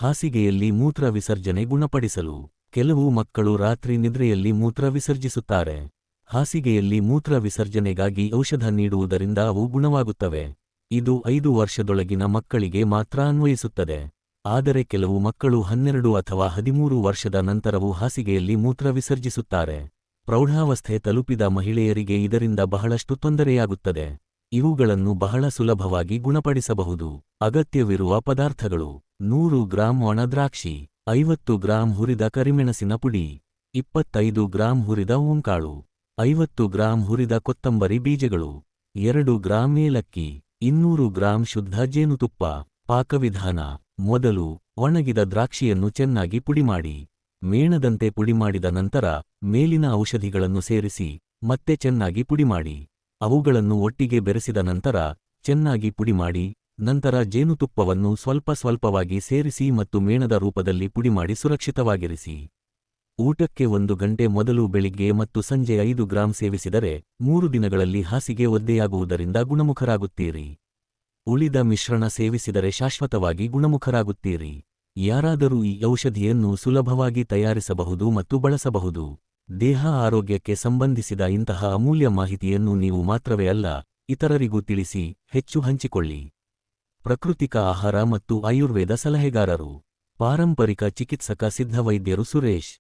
ಹಾಸಿಗೆಯಲ್ಲಿ ಮೂತ್ರ ವಿಸರ್ಜನೆ ಗುಣಪಡಿಸಲು ಕೆಲವು ಮಕ್ಕಳು ರಾತ್ರಿ ನಿದ್ರೆಯಲ್ಲಿ ಮೂತ್ರ ವಿಸರ್ಜಿಸುತ್ತಾರೆ. ಹಾಸಿಗೆಯಲ್ಲಿ ಮೂತ್ರ ವಿಸರ್ಜನೆಗಾಗಿ ಔಷಧ ನೀಡುವುದರಿಂದ ಅವು ಗುಣವಾಗುತ್ತವೆ. ಇದು 5 ವರ್ಷದೊಳಗಿನ ಮಕ್ಕಳಿಗೆ ಮಾತ್ರ ಅನ್ವಯಿಸುತ್ತದೆ. ಆದರೆ ಕೆಲವು ಮಕ್ಕಳು 12 ಅಥವಾ 13 ವರ್ಷದ ನಂತರವೂ ಹಾಸಿಗೆಯಲ್ಲಿ ಮೂತ್ರ ವಿಸರ್ಜಿಸುತ್ತಾರೆ. ಪ್ರೌಢಾವಸ್ಥೆ ತಲುಪಿದ ಮಹಿಳೆಯರಿಗೆ ಇದರಿಂದ ಬಹಳಷ್ಟು ತೊಂದರೆಯಾಗುತ್ತದೆ. ಇವುಗಳನ್ನು ಬಹಳ ಸುಲಭವಾಗಿ ಗುಣಪಡಿಸಬಹುದು. ಅಗತ್ಯವಿರುವ ಪದಾರ್ಥಗಳು: 100 ಗ್ರಾಂ ಒಣ ದ್ರಾಕ್ಷಿ, 50 ಗ್ರಾಂ ಹುರಿದ ಕರಿಮೆಣಸಿನ ಪುಡಿ, 25 ಗ್ರಾಂ ಹುರಿದ ಓಂಕಾಳು, 50 ಗ್ರಾಂ ಹುರಿದ ಕೊತ್ತಂಬರಿ ಬೀಜಗಳು, 2 ಗ್ರಾಂ ಏಲಕ್ಕಿ, 200 ಗ್ರಾಂ ಶುದ್ಧ ಜೇನುತುಪ್ಪ. ಪಾಕವಿಧಾನ: ಮೊದಲು ಒಣಗಿದ ದ್ರಾಕ್ಷಿಯನ್ನು ಚೆನ್ನಾಗಿ ಪುಡಿಮಾಡಿ. ಮೇಣದಂತೆ ಪುಡಿಮಾಡಿದ ನಂತರ ಮೇಲಿನ ಔಷಧಿಗಳನ್ನು ಸೇರಿಸಿ ಮತ್ತೆ ಚೆನ್ನಾಗಿ ಪುಡಿಮಾಡಿ. ಅವುಗಳನ್ನು ಒಟ್ಟಿಗೆ ಬೆರೆಸಿದ ನಂತರ ಚೆನ್ನಾಗಿ ಪುಡಿಮಾಡಿ. ನಂತರ ಜೇನುತುಪ್ಪವನ್ನು ಸ್ವಲ್ಪ ಸ್ವಲ್ಪವಾಗಿ ಸೇರಿಸಿ ಮತ್ತು ಮೇಣದ ರೂಪದಲ್ಲಿ ಪುಡಿಮಾಡಿ ಸುರಕ್ಷಿತವಾಗಿರಿಸಿ. ಊಟಕ್ಕೆ 1 ಗಂಟೆ ಮೊದಲು ಬೆಳಿಗ್ಗೆ ಮತ್ತು ಸಂಜೆ 5 ಗ್ರಾಂ ಸೇವಿಸಿದರೆ 3 ದಿನಗಳಲ್ಲಿ ಹಾಸಿಗೆ ಒದ್ದೆಯಾಗುವುದರಿಂದ ಗುಣಮುಖರಾಗುತ್ತೀರಿ. ಉಳಿದ ಮಿಶ್ರಣ ಸೇವಿಸಿದರೆ ಶಾಶ್ವತವಾಗಿ ಗುಣಮುಖರಾಗುತ್ತೀರಿ. ಯಾರಾದರೂ ಈ ಔಷಧಿಯನ್ನು ಸುಲಭವಾಗಿ ತಯಾರಿಸಬಹುದು ಮತ್ತು ಬಳಸಬಹುದು. ದೇಹ ಆರೋಗ್ಯಕ್ಕೆ ಸಂಬಂಧಿಸಿದ ಇಂತಹ ಅಮೂಲ್ಯ ಮಾಹಿತಿಯನ್ನು ನೀವು ಮಾತ್ರವೇ ಅಲ್ಲ, ಇತರರಿಗೂ ತಿಳಿಸಿ, ಹೆಚ್ಚು ಹಂಚಿಕೊಳ್ಳಿ. ಪ್ರಾಕೃತಿಕ ಆಹಾರ ಮತ್ತು ಆಯುರ್ವೇದ ಸಲಹೆಗಾರರು, ಪಾರಂಪರಿಕ ಚಿಕಿತ್ಸಕ ಸಿದ್ಧವೈದ್ಯರು ಸುರೇಶ್